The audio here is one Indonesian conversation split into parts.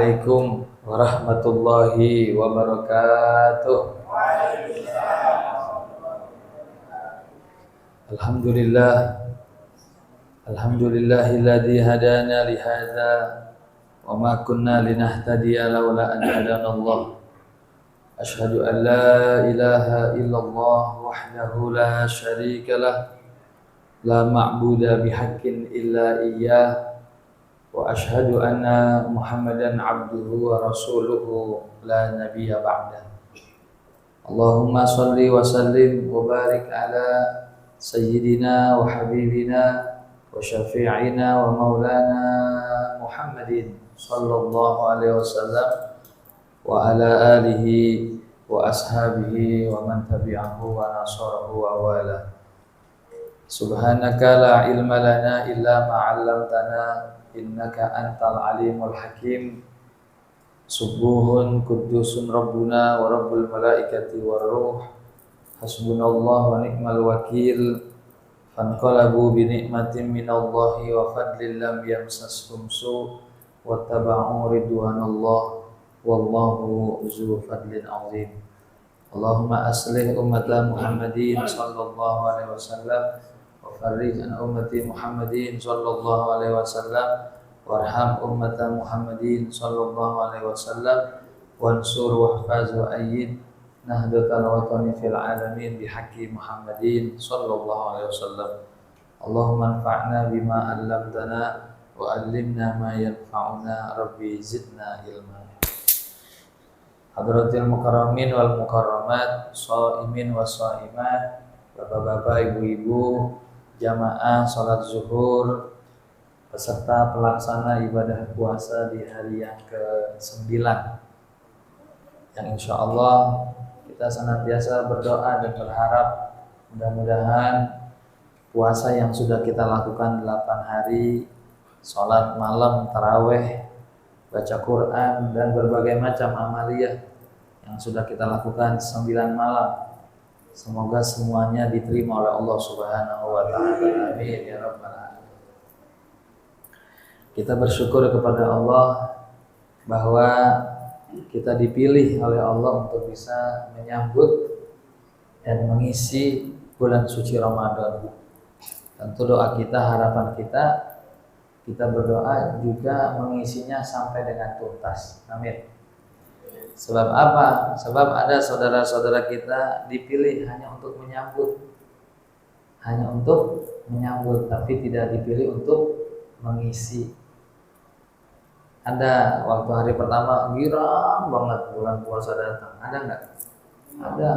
Assalamualaikum warahmatullahi wabarakatuh. Alhamdulillahilladzi hadana li hadza wa ma kunna linahtadiya laula an hadanallah. Asyhadu an la ilaha illallah wahdahu la syarika lah, la ma'budu bihaqqin illa iyyah. Wa asyhadu anna Muhammadan abduhu wa rasuluhu la nabiyya ba'dah. Allahumma shalli wa sallim wa barik ala sayyidina wa habibina wa syafi'ina wa maulana Muhammadin sallallahu alaihi wasallam wa ala alihi wa ashabihi wa man tabi'ahu wa nasarahu wa wala. Subhanaka la ilma lana illa ma 'allamtana innaka antal alimul hakim. Subuhun kudusun rabbuna wa rabbul malaikati war ruh. Hasbunallahu wa ni'mal wakil. Fanqalabu bi ni'matin minallahi wa fadlin lam yamsashum su' wattaba'u ridwanallah wallahu zu fadlin azim. Allahumma aslih ummata Muhammadin sallallahu alaihi wasallam farij an ummati Muhammadin sallallahu alaihi wasallam warham ummata Muhammadin sallallahu alaihi wasallam wansur wahfaz wa ayyid nahdatal watani fil alamin bihaqqi Muhammadin sallallahu alaihi wasallam. Allahumma anfa'na bima 'allamtana wa 'allimna ma yanfa'una rabbi zidna ilma. Hadratil mukarramin wal mukarramat, shaimin wa shaimat, bapak-bapak, ibu-ibu, jamaah salat zuhur, peserta pelaksana ibadah puasa di hari yang ke-9, yang insya Allah kita senantiasa berdoa dan berharap mudah-mudahan puasa yang sudah kita lakukan 8 hari, salat malam, taraweh, baca Quran, dan berbagai macam amaliyah yang sudah kita lakukan 9 malam, semoga semuanya diterima oleh Allah Subhanahu wa taala. Amin ya rabbal alamin. Kita bersyukur kepada Allah bahwa kita dipilih oleh Allah untuk bisa menyambut dan mengisi bulan suci Ramadan. Tentu doa kita, harapan kita berdoa juga mengisinya sampai dengan tuntas. Amin. Sebab apa? Sebab ada saudara-saudara kita dipilih hanya untuk menyambut, tapi tidak dipilih untuk mengisi. Ada waktu hari pertama girang banget bulan puasa datang, ada nggak? Ada.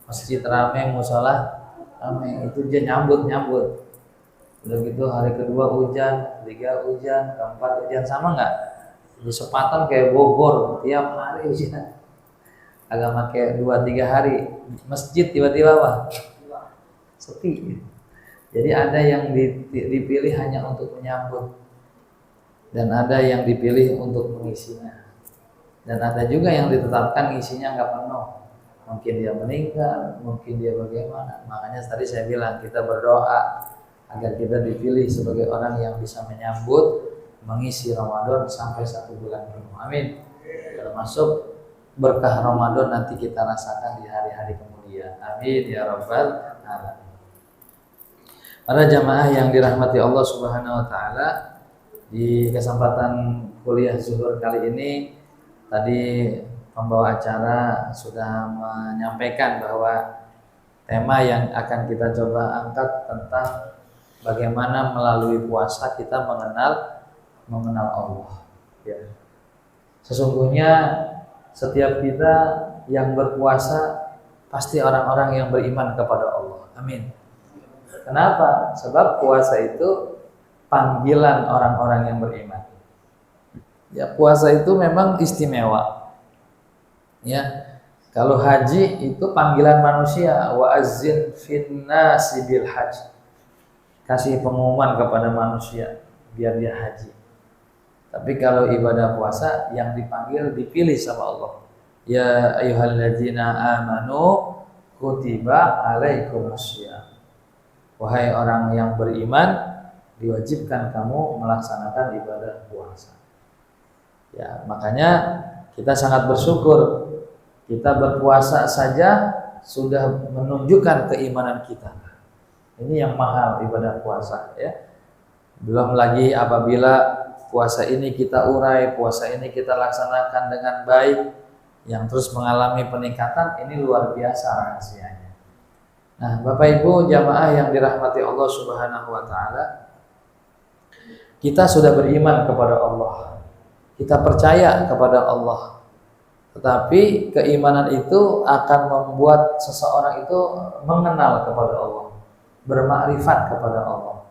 Masjid ramai, mushola ramai, itu dia nyambut. Udah gitu hari kedua hujan, ketiga hujan, keempat hujan, sama nggak? Kesempatan kayak Bogor tiap hari hujan. Agak kayak 2-3 hari masjid tiba-tiba sepi. Jadi ada yang dipilih hanya untuk menyambut, dan ada yang dipilih untuk mengisinya, dan ada juga yang ditetapkan isinya nggak penuh. Mungkin dia meninggal, mungkin dia bagaimana. Makanya tadi saya bilang kita berdoa agar kita dipilih sebagai orang yang bisa menyambut, mengisi Ramadan sampai 1 bulan penuh. Amin. Termasuk berkah Ramadan nanti kita rasakan di hari-hari kemudian. Amin ya rabbal alamin. Para jamaah yang dirahmati Allah Subhanahu wa taala, di kesempatan kuliah zuhur kali ini tadi pembawa acara sudah menyampaikan bahwa tema yang akan kita coba angkat tentang bagaimana melalui puasa kita mengenal Allah. Ya. Sesungguhnya setiap kita yang berpuasa pasti orang-orang yang beriman kepada Allah. Amin. Kenapa? Sebab puasa itu panggilan orang-orang yang beriman. Ya, puasa itu memang istimewa. Ya. Kalau haji itu panggilan manusia, wa azzin finnasi bil hajj. Kasih pengumuman kepada manusia biar dia haji. Tapi kalau ibadah puasa yang dipanggil, dipilih sama Allah. Ya ayyuhalladzina amanu kutiba alaikumussyam. Wahai orang yang beriman, diwajibkan kamu melaksanakan ibadah puasa. Ya, makanya kita sangat bersyukur kita berpuasa saja sudah menunjukkan keimanan kita. Ini yang mahal ibadah puasa ya. Belum lagi apabila puasa ini kita urai, puasa ini kita laksanakan dengan baik, yang terus mengalami peningkatan, ini luar biasa rahasianya. Nah, Bapak Ibu jamaah yang dirahmati Allah Subhanahu wa taala, kita sudah beriman kepada Allah. Kita percaya kepada Allah. Tetapi keimanan itu akan membuat seseorang itu mengenal kepada Allah, bermakrifat kepada Allah.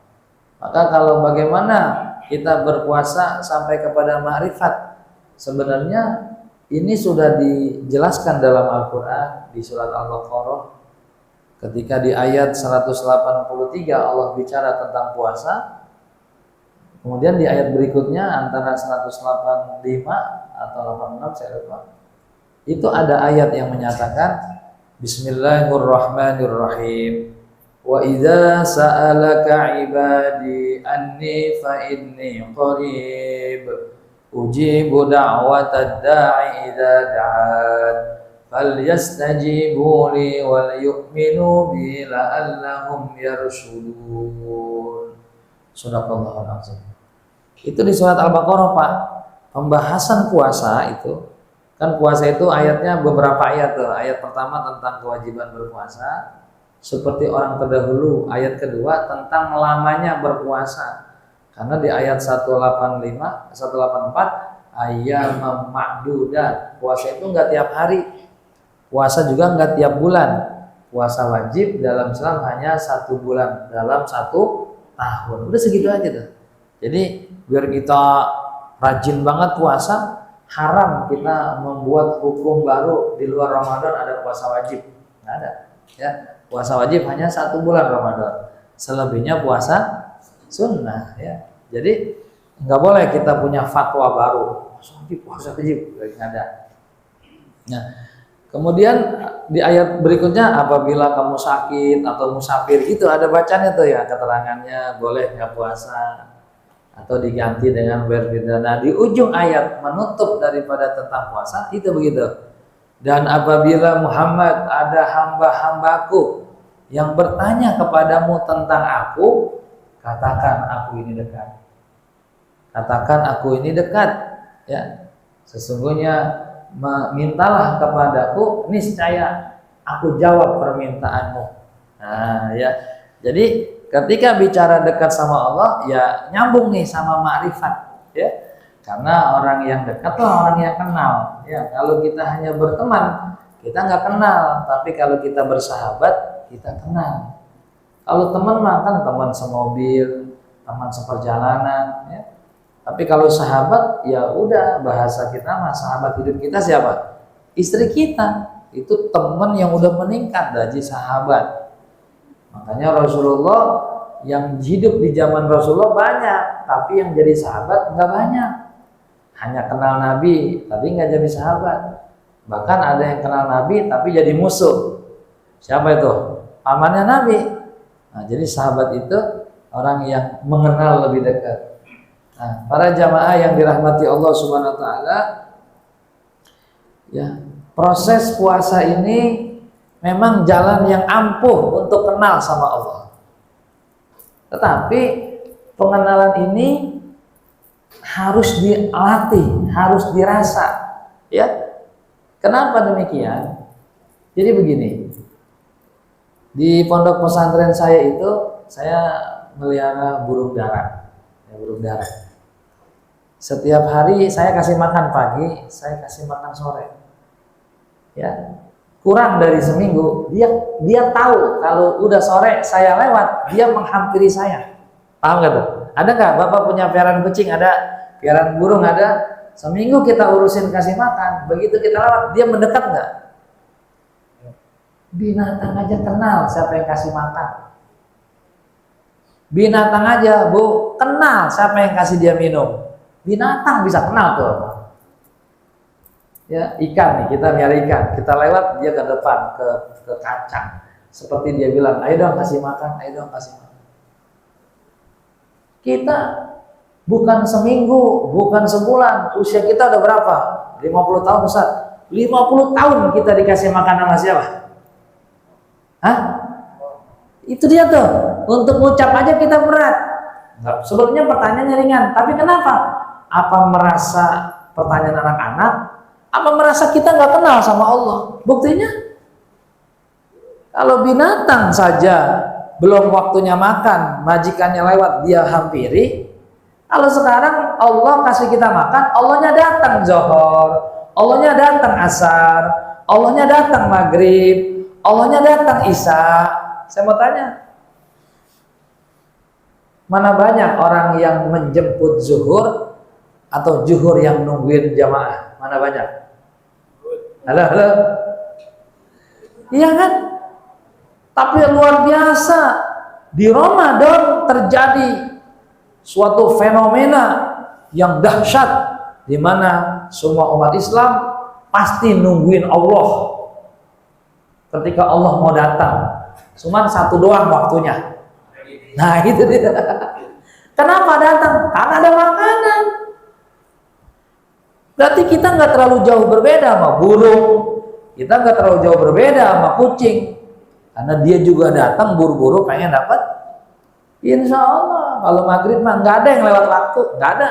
Maka kalau bagaimana kita berpuasa sampai kepada makrifat, sebenarnya ini sudah dijelaskan dalam Al-Quran di surat Al-Baqarah. Ketika di ayat 183 Allah bicara tentang puasa. Kemudian di ayat berikutnya antara 185 atau 86 saya lupa. Itu ada ayat yang menyatakan Bismillahirrahmanirrahim. Wa idza sa'alaka 'ibadi anni fa inni qarib ujibu da'watad da'i idza da'an falyastajibu li wal yu'minu bi la'allahum yarshudun. Shadaqallahul 'azim. Itu di surat Al-Baqarah, Pak. Pembahasan puasa itu kan puasa itu ayatnya beberapa ayat tuh. Ayat pertama tentang kewajiban berpuasa seperti orang terdahulu. Ayat kedua tentang lamanya berpuasa. Karena di ayat 185, 184 ayyamam ma'dudat. Puasa itu enggak tiap hari. Puasa juga enggak tiap bulan. Puasa wajib dalam Islam hanya 1 bulan dalam 1 tahun. Udah segitu aja tuh. Jadi biar kita rajin banget puasa, haram kita membuat hukum baru di luar Ramadan ada puasa wajib. Nggak ada. Ya, puasa wajib hanya 1 bulan Ramadan. Selebihnya puasa sunnah. Ya, jadi nggak boleh kita punya fatwa baru. Puasa wajib, nggak ada. Nah, kemudian di ayat berikutnya apabila kamu sakit atau musafir itu ada bacanya tuh ya keterangannya boleh nggak puasa atau diganti dengan berbeda. Nah, di ujung ayat menutup daripada tentang puasa itu begitu. Dan apabila Muhammad ada hamba-hambaku yang bertanya kepadamu tentang aku, katakan aku ini dekat. Katakan aku ini dekat. Ya, sesungguhnya mintalah kepadaku, niscaya aku jawab permintaanmu. Nah, ya. Jadi ketika bicara dekat sama Allah, ya nyambung nih sama makrifat, ya. Karena orang yang dekat lah orang yang kenal. Ya, kalau kita hanya berteman, kita nggak kenal. Tapi kalau kita bersahabat, kita kenal. Kalau teman mah kan teman semobil, teman seperjalanan, ya. Tapi kalau sahabat, ya udah bahasa kita mah sahabat hidup kita siapa? Istri kita. Itu teman yang udah meningkat dari sahabat. Makanya Rasulullah yang hidup di zaman Rasulullah banyak, tapi yang jadi sahabat nggak banyak. Hanya kenal Nabi, tapi nggak jadi sahabat. Bahkan ada yang kenal Nabi, tapi jadi musuh. Siapa itu? Pamannya Nabi. Nah, jadi sahabat itu orang yang mengenal lebih dekat. Nah, para jamaah yang dirahmati Allah Subhanahu wa taala, ya, proses puasa ini memang jalan yang ampuh untuk kenal sama Allah. Tetapi pengenalan ini harus dilatih, harus dirasa, ya. Kenapa demikian? Jadi begini. Di pondok pesantren saya itu saya melihara burung dara. Ya, burung dara. Setiap hari saya kasih makan pagi, saya kasih makan sore. Ya. Kurang dari seminggu, dia tahu kalau udah sore saya lewat, dia menghampiri saya. Paham nggak tuh? Ada nggak Bapak punya piaraan kucing, ada piaraan burung, ada? Seminggu kita urusin kasih makan, begitu kita lewat, dia mendekat nggak? Binatang aja kenal siapa yang kasih makan. Binatang aja, Bu, kenal siapa yang kasih dia minum. Binatang bisa kenal tuh. Ya, ikan nih, kita nyari ikan, kita lewat dia ke depan ke kacang, seperti dia bilang, ayo dong kasih makan, ayo dong kasih makan. Kita Bukan seminggu, bukan sebulan. Usia kita udah berapa? 50 tahun Ustaz. 50 tahun kita dikasih makan sama siapa? Hah? Itu dia tuh. Untuk ngucap aja kita berat. Sebetulnya pertanyaannya ringan, tapi kenapa? Apa merasa pertanyaan anak-anak? Apa merasa kita nggak kenal sama Allah? Buktinya, kalau binatang saja belum waktunya makan, majikannya lewat dia hampiri. Kalau sekarang Allah kasih kita makan, Allahnya datang zuhur, Allahnya datang asar, Allahnya datang maghrib, Allahnya datang isya. Saya mau tanya, mana banyak orang yang menjemput zuhur atau zuhur yang nungguin jamaah? Mana banyak? Halo, halo. Iya kan? Tapi luar biasa, di Ramadan terjadi suatu fenomena yang dahsyat, di mana semua umat Islam pasti nungguin Allah ketika Allah mau datang. Cuman satu doang waktunya. Nah itu dia. Kenapa datang? Karena ada makanan. Berarti kita nggak terlalu jauh berbeda sama burung, kita nggak terlalu jauh berbeda sama kucing, karena dia juga datang buru-buru pengen dapat. Insya Allah kalau maghrib mah nggak ada yang lewat waktu, nggak ada.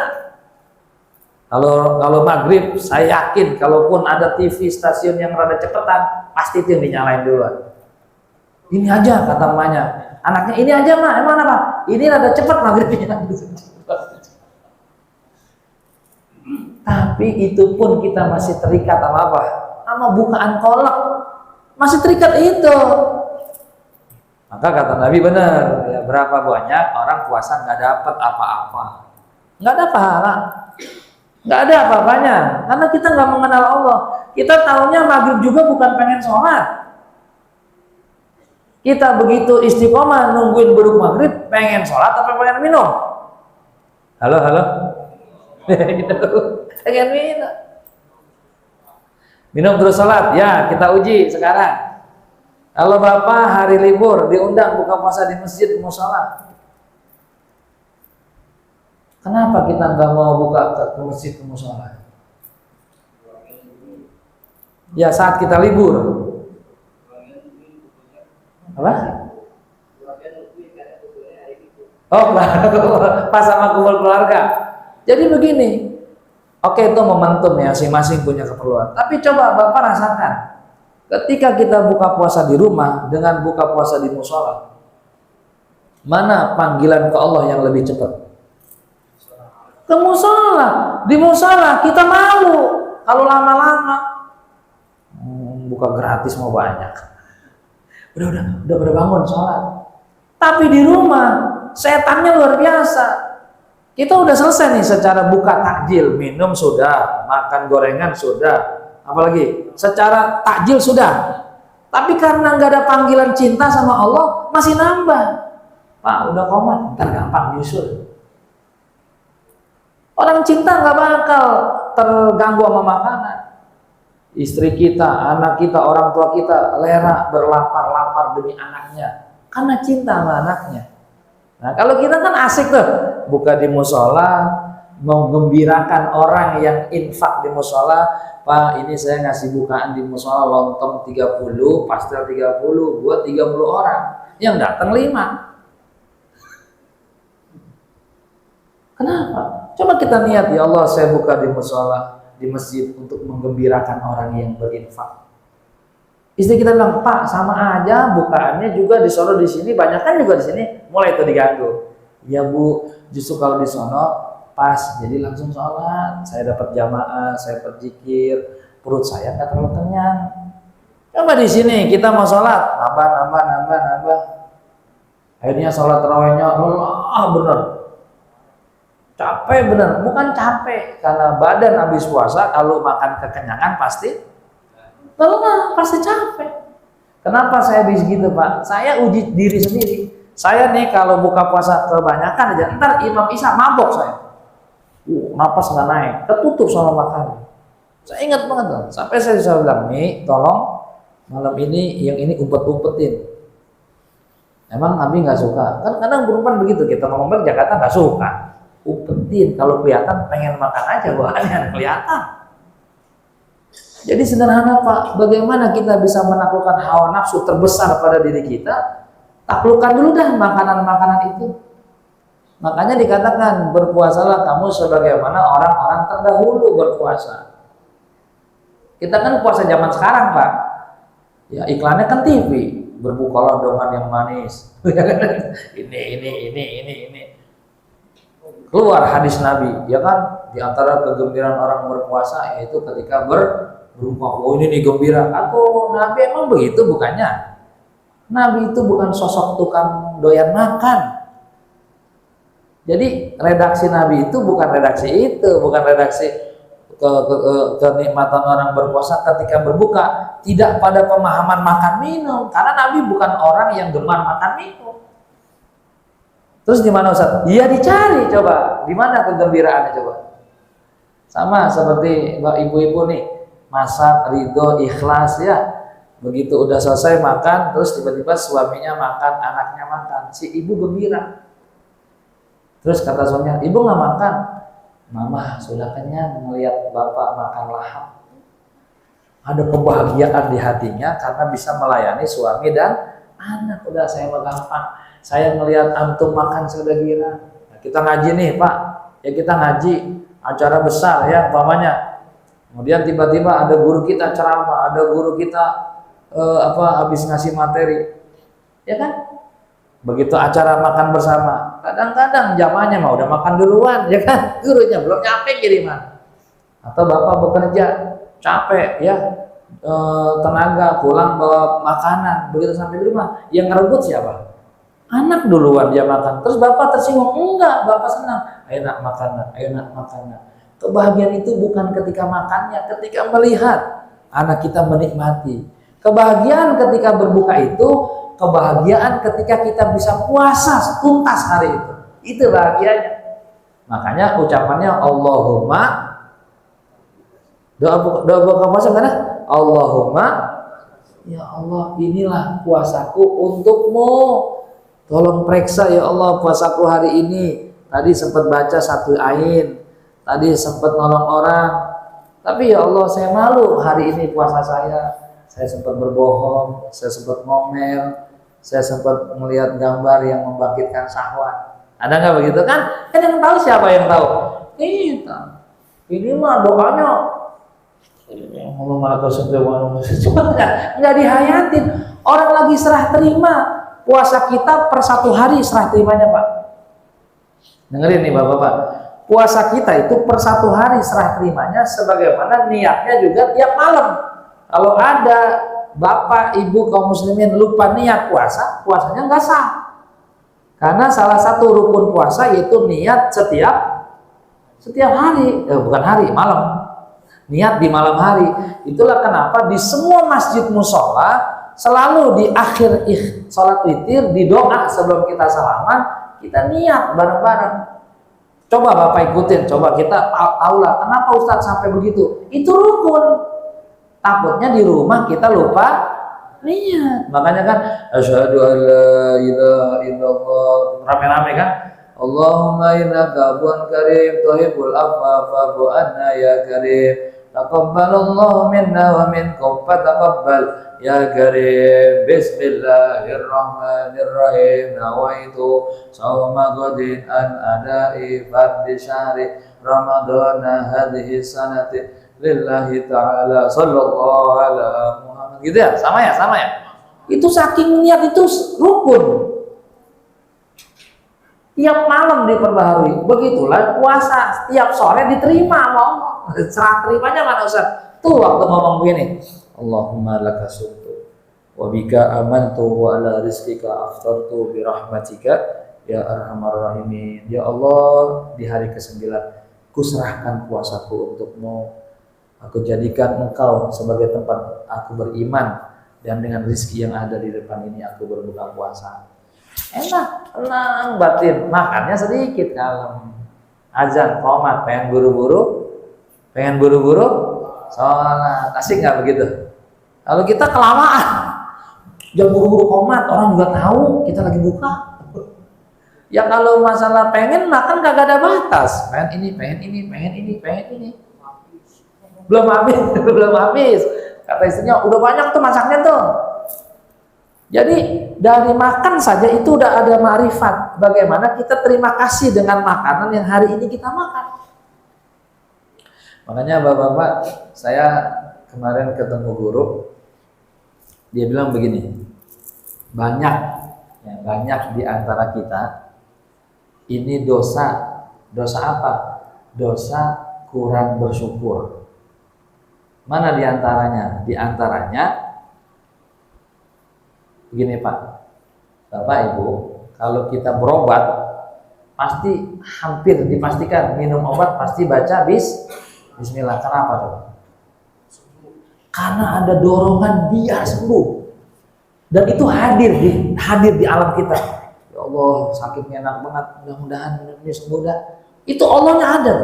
Kalau maghrib saya yakin kalaupun ada TV stasiun yang rada cepetan pasti itu yang dinyalain duluan. Ini aja kata emaknya, anaknya ini aja mah, emang apa? Ini rada cepet maghribnya. Tapi itu pun kita masih terikat sama apa? Sama bukaan kolak, masih terikat itu. Maka kata Nabi benar, ya, berapa banyak orang puasa nggak dapat apa-apa, nggak ada pahala, nggak ada apa-apanya, karena kita nggak mengenal Allah. Kita tahunya maghrib juga bukan pengen sholat. Kita begitu istiqomah nungguin beruk maghrib, pengen sholat apa pengen minum? Halo, halo. Pengen minum. Minum terus sholat, ya kita uji sekarang. Kalau Bapak hari libur diundang buka puasa di masjid musola, kenapa kita nggak mau buka ke masjid ke musola? Ya saat kita libur. Apa? Oh, pas sama kumpul keluarga. Jadi begini, oke itu momentum ya, masing-masing punya keperluan. Tapi coba Bapak rasakan, ketika kita buka puasa di rumah dengan buka puasa di musola, mana panggilan ke Allah yang lebih cepat? Ke musola. Di musola kita malu kalau lama-lama. Buka gratis mau banyak. Udah bangun sholat. Tapi di rumah setannya luar biasa. Kita udah selesai nih secara buka takjil, minum sudah, makan gorengan sudah. Apalagi secara takjil sudah, tapi karena nggak ada panggilan cinta sama Allah masih nambah. Pak udah komat, ntar gampang nyusul. Orang cinta nggak bakal terganggu sama makanan. Istri kita, anak kita, orang tua kita rela berlapar-lapar demi anaknya karena cinta sama anaknya. Nah kalau kita kan asik tuh buka di musola, menggembirakan orang yang infak di musola. Pak ini saya ngasih bukaan di musola lontong 30, pastel 30, buat 30 orang, yang datang 5. Kenapa? Coba kita niat, ya Allah saya buka di musola, di masjid untuk menggembirakan orang yang berinfak. Istri kita bilang, Pak sama aja bukaannya juga di sono di sini, banyak kan juga di sini, mulai itu diganggu. Ya Bu, justru kalau di sono pas, jadi langsung sholat, saya dapat jamaah, saya berzikir, perut saya nggak terlalu kenyang. Coba di sini kita mau sholat, nambah. Akhirnya sholat tarawihnya, Allah bener, capek bener, bukan capek, karena badan habis puasa kalau makan kekenyangan pasti lelah, pasti capek. Kenapa saya begitu Pak? Saya uji diri sendiri. Saya nih kalau buka puasa kebanyakan aja, ntar Imam Isya mabok saya. Napas nggak naik, ketutup sama makanan. Saya ingat banget tuh, sampai saya selalu bilang, nih tolong malam ini yang ini umpet-umpetin. Emang Nabi nggak suka? Kan kadang perempuan begitu, kita ngomong Jakarta nggak suka, umpet. din. Kalau kelihatan pengen makan aja, bawaannya kelihatan. Jadi sederhana Pak, bagaimana kita bisa menaklukkan hawa nafsu terbesar pada diri kita? Taklukkan dulu dah makanan-makanan itu. Makanya dikatakan berpuasalah kamu sebagaimana orang-orang terdahulu berpuasa. Kita kan puasa zaman sekarang Pak, ya iklannya kan TV, berbukalah dengan yang manis. ini. Keluar hadis Nabi, ya kan? Di antara kegembiraan orang berpuasa yaitu ketika berbuka. Oh ini nih gembira. Atau Nabi emang begitu bukannya? Nabi itu bukan sosok tukang doyan makan. Jadi redaksi Nabi itu bukan redaksi itu, bukan redaksi kenikmatan orang berpuasa ketika berbuka, tidak pada pemahaman makan minum, karena Nabi bukan orang yang gemar makan minum. Terus di mana Ustaz? Iya dicari coba, di mana kegembiraannya coba? Sama seperti ibu-ibu nih, masak ridho ikhlas ya. Begitu udah selesai makan, terus tiba-tiba suaminya makan, anaknya makan, si ibu gembira. Terus kata suaminya, ibu nggak makan? Mama sudah kenyang melihat bapak makan lahap. Ada kebahagiaan di hatinya karena bisa melayani suami dan anak. Udah saya gampang. Saya melihat antum makan sudah gila. Nah, kita ngaji nih Pak, ya kita ngaji acara besar ya umpamanya. Kemudian tiba-tiba ada guru kita ceramah, ada guru kita habis ngasih materi, ya kan? Begitu acara makan bersama, kadang-kadang jamaahnya mah udah makan duluan, ya kan? Gurunya belum nyampe kiriman. Atau bapak bekerja capek, ya tenaga pulang bawa makanan, begitu sampai di rumah, yang ngerebut siapa? Anak duluan dia makan. Terus bapak tersinggung, enggak, bapak senang. Ayo nak makanan, ayo nak makanan. Kebahagiaan itu bukan ketika makannya, ketika melihat anak kita menikmati. Kebahagiaan ketika berbuka itu kebahagiaan ketika kita bisa puasa tuntas hari itu. Itu bahagianya. Makanya ucapannya Allahumma, doa buka puasa mana? Allahumma, ya Allah inilah puasaku untukmu. Tolong periksa ya Allah puasaku hari ini. Tadi sempat baca satu ain, tadi sempat nolong orang. Tapi ya Allah saya malu hari ini puasa saya. Saya sempat berbohong, saya sempat ngomel, saya sempat melihat gambar yang membangkitkan syahwat. Ada nggak begitu kan? Kan yang tahu siapa yang tahu? Kita. Ini mah doanya Allah malah nggak dihayatin. Orang lagi serah terima. Puasa kita per satu hari serah terimanya Pak. Dengerin nih Bapak-Bapak. Puasa kita itu per satu hari serah terimanya sebagaimana niatnya juga tiap malam. Kalau ada bapak, ibu, kaum muslimin lupa niat puasa, puasanya nggak sah. Karena salah satu rukun puasa yaitu niat setiap hari, bukan hari, malam. Niat di malam hari. Itulah kenapa di semua masjid musola selalu di akhir sholat witir, di doa sebelum kita salaman, kita niat bareng-bareng. Coba Bapak ikutin, coba kita tahulah kenapa Ustadz sampai begitu. Itu rukun. Takutnya di rumah kita lupa niat. Makanya kan asyhadu an la ilaha illallah rame-rame kan. Allahumma innaka afuwun karim tuhibbul afwa fa'fu anna ya karim. Taqabbalallahu minna wa minkum fataqabbal ya karim. Bismillahirrahmanirrahim. Nawaitu shawma ghadin an adai fardhi syahri ramadana hadhihi sanati lillahi ta'ala sallallahu ala Muhammad. Gitu ya? Sama ya? Itu saking niat itu rukun. Tiap malam diperbaharui. Begitulah puasa. Tiap sore diterima sama Allah. Serah terimanya mana Ustaz? Tuh waktu ngomong begini. Allahumma laka sumtu wa bika amantu wa ala rizqika aftartu bi rahmatika ya arhamar rahimin. Ya Allah, di hari ke-9 ku serahkan puasaku untukmu. Aku jadikan engkau sebagai tempat aku beriman, dan dengan rezeki yang ada di depan ini aku berbuka puasa. Enak, tenang batin, makannya sedikit kalem. Azan, qomat, pengen buru-buru sholat. Asik nggak begitu? Kalau kita kelamaan, jam buru-buru qomat, orang juga tahu kita lagi buka. Ya kalau masalah pengen makan kagak ada batas. Pengen ini, pengen ini, pengen ini, pengen ini. Belum habis, belum habis. Kata istrinya, udah banyak tuh masaknya tuh. Jadi dari makan saja itu udah ada ma'rifat. Bagaimana kita terima kasih dengan makanan yang hari ini kita makan. Makanya bapak-bapak, saya kemarin ketemu guru, dia bilang begini, banyak di antara kita ini dosa apa? Dosa kurang bersyukur. Mana di antaranya? Di antaranya begini Pak, Bapak Ibu, kalau kita berobat pasti hampir dipastikan minum obat pasti baca Bismillah. Kenapa tuh? Karena ada dorongan biar sembuh, dan itu hadir di alam kita. Ya Allah, sakitnya enak banget, mudah-mudahan ini sembuh dah. Itu Allahnya ada.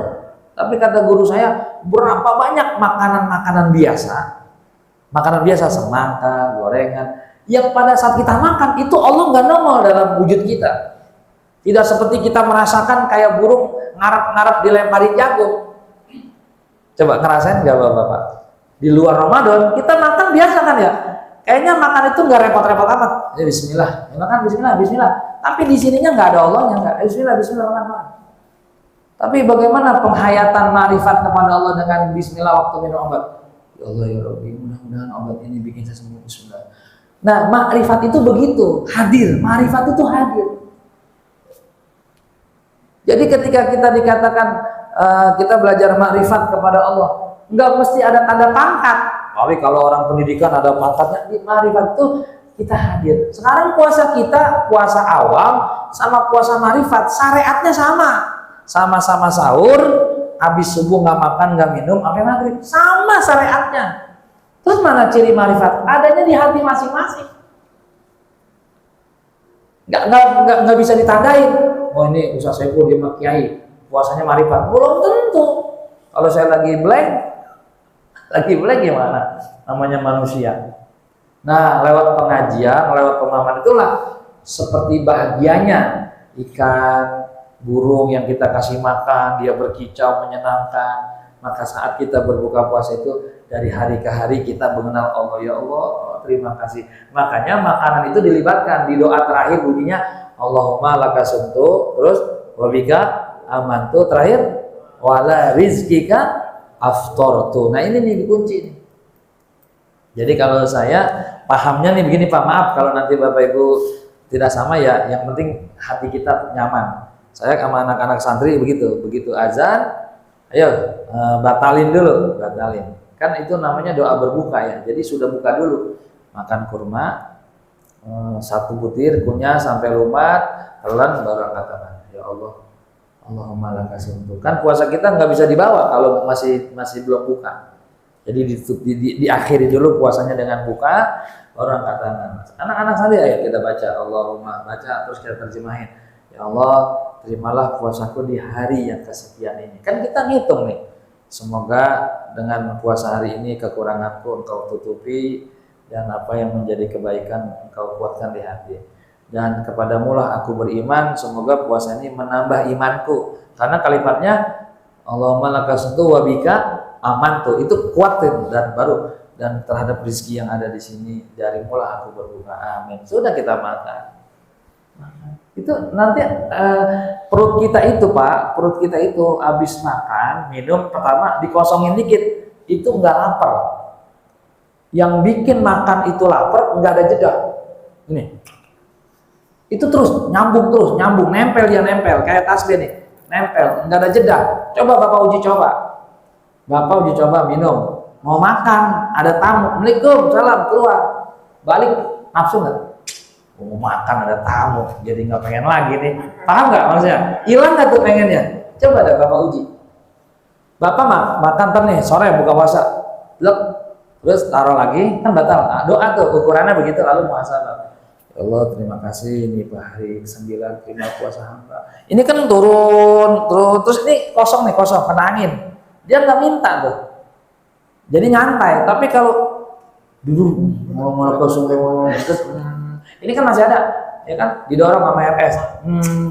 Tapi kata guru saya, berapa banyak makanan biasa, semangka, gorengan, yang pada saat kita makan itu Allah nggak nongol dalam wujud kita. Tidak seperti kita merasakan kayak burung ngarap-ngarap dilemparin jagung. Coba ngerasain nggak bapak-bapak? Di luar Ramadan kita makan biasa kan ya? Kayaknya makan itu nggak repot-repot amat. Ya Bismillah, ya, makan Bismillah. Tapi di sininya nggak ada Allahnya, nggak. Bismillah, makan. Tapi bagaimana penghayatan ma'rifat kepada Allah dengan Bismillah waktu minum obat? Ya Allah ya Rabbi, mudah-mudahan obat ini bikin saya sembuh. Bismillah. Nah, ma'rifat itu begitu, hadir. Ma'rifat itu hadir. Jadi ketika kita dikatakan kita belajar ma'rifat kepada Allah, nggak mesti ada tanda pangkat. Tapi kalau orang pendidikan ada pangkatnya, di ma'rifat itu kita hadir. Sekarang puasa kita, puasa awam sama puasa ma'rifat, syariatnya sama-sama sahur, habis subuh nggak makan nggak minum, sampai maghrib, sama syariatnya. Terus mana ciri ma'rifat? Adanya di hati masing-masing. Nggak bisa ditandain. Oh ini Ustaz Saiful dia kiai, puasanya ma'rifat. Belum tentu. Kalau saya lagi blank gimana? Namanya manusia. Nah, lewat pengajian, lewat pemahaman itulah seperti bahagianya ikan, burung yang kita kasih makan, dia berkicau menyenangkan. Maka saat kita berbuka puasa itu dari hari ke hari kita mengenal Allah. Ya Allah, terima kasih. Makanya makanan itu dilibatkan di doa terakhir bunyinya Allahumma laka sumtu, terus wabika amantu, terakhir wala rizkika aftortu. Nah ini nih dikunci nih. Jadi kalau saya pahamnya nih begini Pak, maaf kalau nanti Bapak Ibu tidak sama ya, yang penting hati kita nyaman. Saya sama anak-anak santri begitu azan, ayo batalin. Kan itu namanya doa berbuka ya. Jadi sudah buka dulu, makan kurma, satu butir kunyah sampai lumat, telan baru angkat tangan. Ya Allah, Allahumma laka sumtu. Kan puasa kita nggak bisa dibawa kalau masih belum buka. Jadi diakhiri dulu puasanya dengan buka, baru angkat tangan. Anak-anak santri ayo kita baca Allahumma, baca terus kita terjemahin. Ya Allah, terimalah puasaku di hari yang kesekian ini. Kan kita ngitung nih, semoga dengan puasa hari ini kekuranganku engkau tutupi, dan apa yang menjadi kebaikan engkau kuatkan di hati. Dan kepadamulah aku beriman, semoga puasa ini menambah imanku. Karena kalimatnya Allahumma lakasuntu wabika amantu, itu kuat dan terhadap rezeki yang ada di sini dari mula aku berbuka. Amin. Sudah kita makan. Itu nanti perut kita itu habis makan, minum pertama dikosongin dikit, itu nggak lapar. Yang bikin makan itu lapar nggak ada jeda. Ini, itu terus nyambung, nempel kayak tasbih nih, nempel, nggak ada jeda. Coba Bapak uji coba minum, mau makan, ada tamu, Assalamualaikum, salam, keluar, balik, nafsu nggak? Mau makan ada tamu, jadi nggak pengen lagi nih. Paham nggak maksudnya? Hilang nggak tuh pengennya? Coba deh Bapak uji. Bapak makan nih sore buka puasa, terus taruh lagi kan batal. Nah, doa tuh ukurannya begitu, lalu muhasabah. Ya Allah, terima kasih ini hari ke-9 terima puasa hamba. Ini kan turun, terus ini kosong kena angin. Dia nggak minta tuh, jadi nyantai. Tapi kalau dulu mau kosong terus ini kan masih ada. ya kan, didorong sama RS.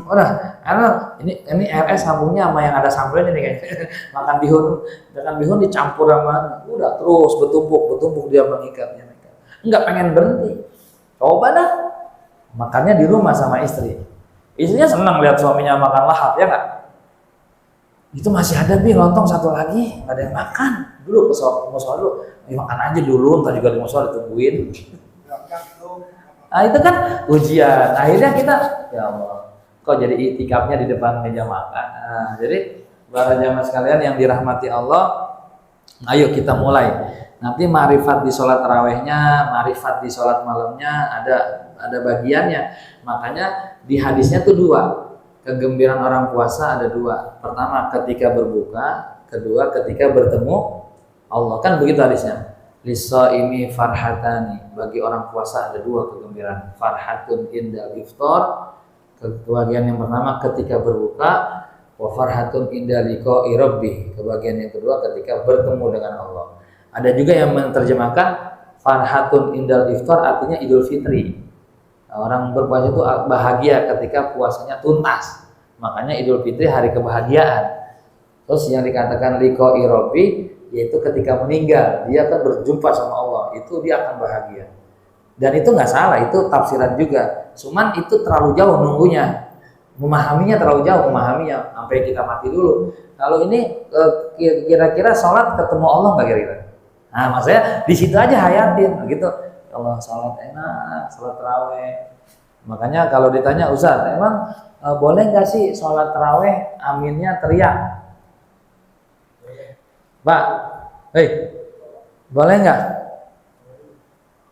Udah, karena ini RS sambungnya sama yang ada sambelnya nih kayaknya. makan bihun dicampur sama, udah terus bertumpuk dia mengikatnya. Enggak pengen berhenti. Coba dah, makannya di rumah sama istri. Istrinya senang lihat suaminya makan lahap, ya nggak? Itu masih ada lontong satu lagi, nggak ada yang makan. Dulu ke musola dulu, makan aja dulu, ntar juga di musola ditungguin. Nah itu kan ujian. Akhirnya kita, ya Allah, kok jadi itikafnya di depan meja makan. Nah, jadi para jamaah sekalian yang dirahmati Allah, ayo kita mulai. Nanti ma'rifat di sholat tarawehnya, ma'rifat di sholat malamnya ada bagiannya. Makanya di hadisnya tuh dua. Kegembiraan orang puasa ada dua. Pertama ketika berbuka, kedua ketika bertemu Allah. Kan begitu hadisnya. Lis-shaimi farhatani. Bagi orang puasa ada dua kegembiraan. Farhatun indal iftar. Kebagian yang pertama ketika berbuka, wa farhatun inda liqa'i rabbih. Kebagian yang kedua ketika bertemu dengan Allah. Ada juga yang menerjemahkan farhatun indal iftar artinya Idul Fitri. Orang berpuasa itu bahagia ketika puasanya tuntas. Makanya Idul Fitri hari kebahagiaan. Terus yang dikatakan liqa'i rabbi yaitu ketika meninggal, dia akan berjumpa sama Allah. Itu dia akan bahagia. Dan itu nggak salah, itu tafsiran juga. Cuman itu terlalu jauh nunggunya. Memahaminya terlalu jauh, memahaminya sampai kita mati dulu. Kalau ini kira-kira sholat ketemu Allah nggak kira-kira? Nah, maksudnya di situ aja hayatin gitu. Allah sholat enak, sholat taraweh. Makanya kalau ditanya Ustaz, emang boleh nggak sih sholat taraweh aminnya teriak? Pak, boleh nggak?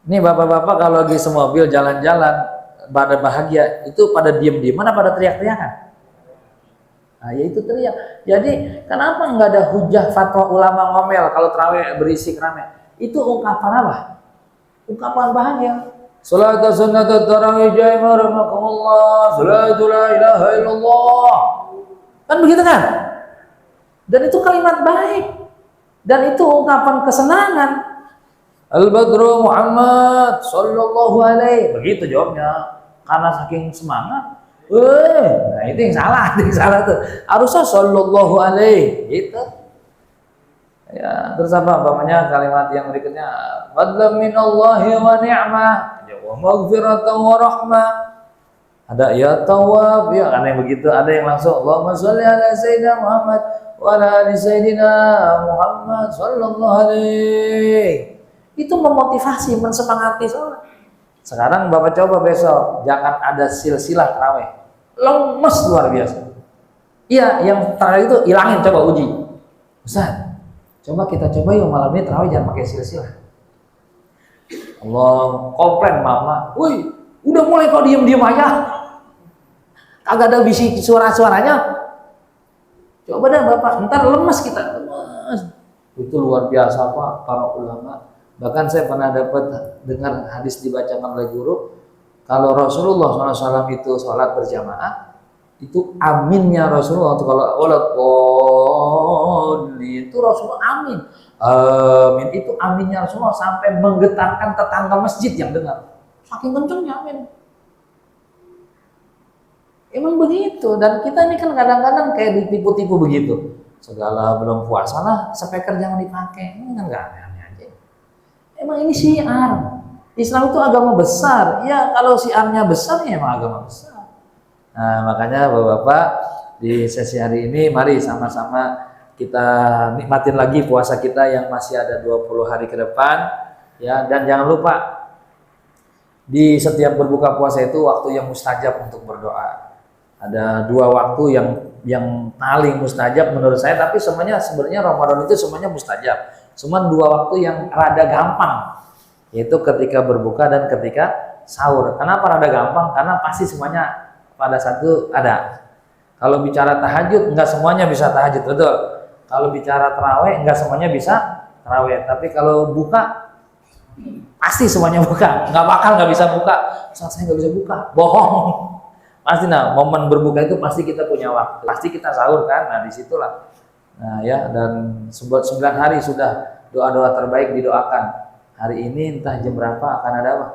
Ini bapak-bapak kalau lagi semobil jalan-jalan pada bahagia itu pada diem-diem mana pada teriak-teriakan? Nah, ya itu teriak. Jadi kenapa nggak ada hujah fatwa ulama ngomel kalau taraweh berisik rame? Itu ungkapan apa? Ungkapan bahagia. Salatu sunnatut tarawih jamaah rahmakumullah. Salatu la ilaha illallah. Kan begitu kan? Dan itu kalimat baik. Dan itu ungkapan kesenangan. Al-Badru Muhammad sallallahu alaihi. Begitu jawabnya. Karena saking semangat. Nah itu yang salah, tuh. Harusnya sallallahu alaihi gitu. Ya, terus apa umpamanya kalimat yang berikutnya? Fadlan minallahi wa ni'mah wa maghfiratan wa rahmah. Ada ya tawwab, ya kan yang begitu, ada yang langsung Allahumma sholli ala sayyidina Muhammad wa ala ali sayyidina Muhammad sallallahu alaihi. Itu memotivasi, mensemangati sholat. Sekarang Bapak coba besok, jangan ada silsilah tarawih. Lemes luar biasa. Iya, yang tarawih itu hilangin, coba uji. Ustaz, coba kita coba yuk malam ini tarawih jangan pakai silsilah. Allah, komplain mama. Woi, udah mulai kok diem-diem aja. Kagak ada bisik suara-suaranya. Coba deh Bapak, ntar lemes kita. Lemes. Itu luar biasa Pak, para ulama. Bahkan saya pernah dapat dengar hadis dibacakan oleh guru, kalau Rasulullah SAW itu sholat berjamaah, itu aminnya Rasulullah untuk kalau itu Rasulullah amin. Amin itu aminnya Rasulullah sampai menggetarkan tetangga masjid yang dengar. Saking kencengnya amin. Emang begitu, dan kita ini kan kadang-kadang kayak ditipu-tipu begitu. Segala belum puasa lah, speaker jangan dipakai. Ini kan gak aneh-aneh aja. Emang ini syiar. Islam itu agama besar. Ya kalau syiarnya besar ya emang agama besar. Nah makanya Bapak-bapak di sesi hari ini mari sama-sama kita nikmatin lagi puasa kita yang masih ada 20 hari ke depan. Ya, dan jangan lupa di setiap berbuka puasa itu waktu yang mustajab untuk berdoa. Ada dua waktu yang paling mustajab menurut saya, tapi sebenarnya Ramadan itu semuanya mustajab. Cuma dua waktu yang rada gampang, yaitu ketika berbuka dan ketika sahur. Kenapa rada gampang? Karena pasti semuanya pada satu ada. Kalau bicara tahajud, enggak semuanya bisa tahajud, betul. Kalau bicara tarawih, enggak semuanya bisa tarawih. Tapi kalau buka, pasti semuanya buka. Nggak bisa buka. Saat saya nggak bisa buka, bohong. Pasti momen berbuka itu pasti kita punya waktu. Pasti kita sahur kan, nah disitulah. Nah ya, dan 9 hari sudah doa-doa terbaik didoakan. Hari ini entah jam berapa akan ada apa?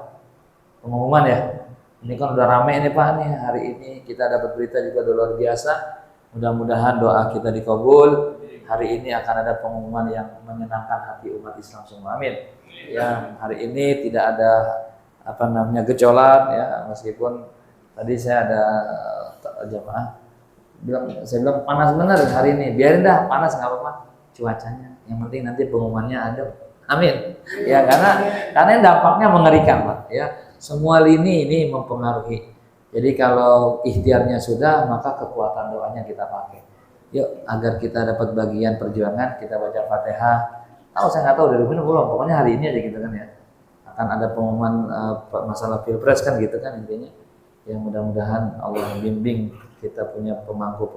Pengumuman ya? Ini kan udah rame nih Pak nih, hari ini kita dapat berita juga luar biasa. Mudah-mudahan doa kita dikabul. Hari ini akan ada pengumuman yang menyenangkan hati umat Islam semua. Amin. Ya, hari ini tidak ada gejolak ya, meskipun tadi saya ada jamaah saya bilang panas benar hari ini. Biarin dah panas nggak apa-apa cuacanya. Yang penting nanti pengumumannya ada. Amin. Ya karena dampaknya mengerikan Pak. Ya semua lini ini mempengaruhi. Jadi kalau ikhtiarnya sudah, maka kekuatan doanya kita pakai. Yuk agar kita dapat bagian perjuangan, kita baca Fatihah. Saya nggak tahu dari mana belum. Pokoknya hari ini aja gitu kan ya. Akan ada pengumuman masalah pilpres kan gitu kan intinya. Yang mudah-mudahan Allah membimbing kita punya pemangku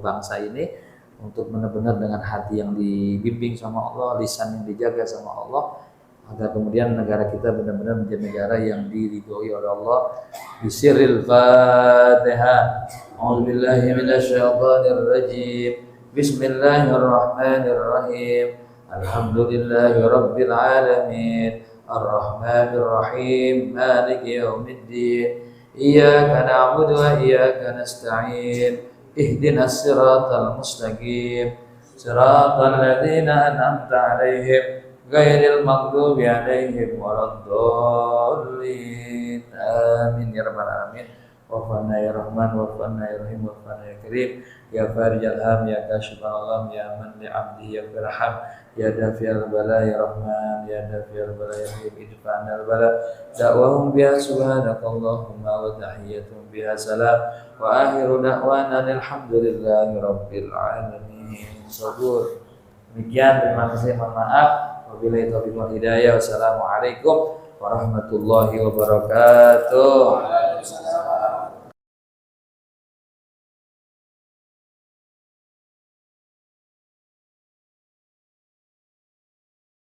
bangsa ini untuk benar-benar dengan hati yang dibimbing sama Allah, lisan yang dijaga sama Allah, agar kemudian negara kita benar-benar menjadi negara yang diridhoi oleh Allah. Bisiril Fatihah. A'udzubillahi minasyaitonir rajim. Bismillahirrahmanirrahim. Alhamdulillahi rabbil alamin. Ar-Rahmanir Rahim. Maliki yaumiddin. Iyyaka na'budu wa iyyaka nasta'in. Ihdinas siratal mustaqim. Siratal ladzina an'amta 'alaihim ghairil maghdubi 'alaihim waladdallin. Amin ya rabbal alamin. Wafana ya Rahman, wafana ya Rahim, wafana ya Karim, ya Farijal Ham, ya Kashifal Alam, ya Man li 'abdihi ya Firham, ya Dafi'al Bala ya Rahman, ya Dafi'al Bala ya Rahim, idfa'nal bala. Da'wahum biha subhanakallahumma wa tahiyyatuhum biha salam, wa akhiru da'wana alhamdulillahi rabbil alamin. Sabur. Demikian, terima kasih, mohon maaf. Wabillahi taufiq wal hidayah. Wassalamualaikum warahmatullahi wabarakatuh.